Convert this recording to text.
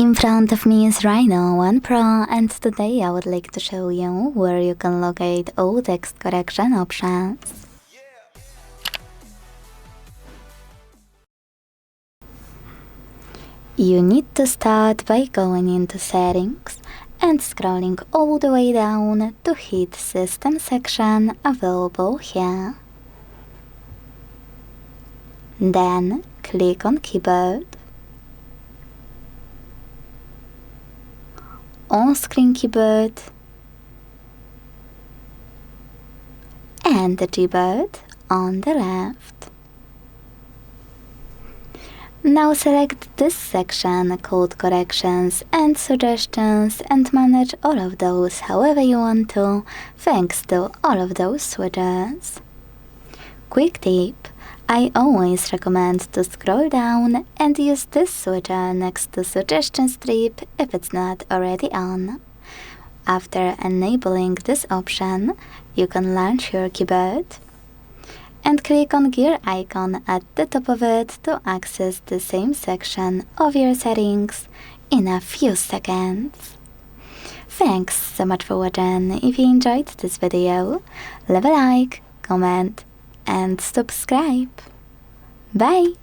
In front of me is Rhino 1 Pro, and today I would like to show you where you can locate all text correction options. You need to start by going into Settings and scrolling all the way down to hit System section available here. Then click on Keyboard, on-screen keyboard, and the Gboard on the left. Now select this section called Corrections and Suggestions and manage all of those however you want to, thanks to all of those switches. Quick tip: I always recommend to scroll down and use this switcher next to Suggestion strip if it's not already on. After enabling this option, you can launch your keyboard and click on gear icon at the top of it to access the same section of your settings in a few seconds. Thanks so much for watching. If you enjoyed this video, leave a like, comment and subscribe. Bye!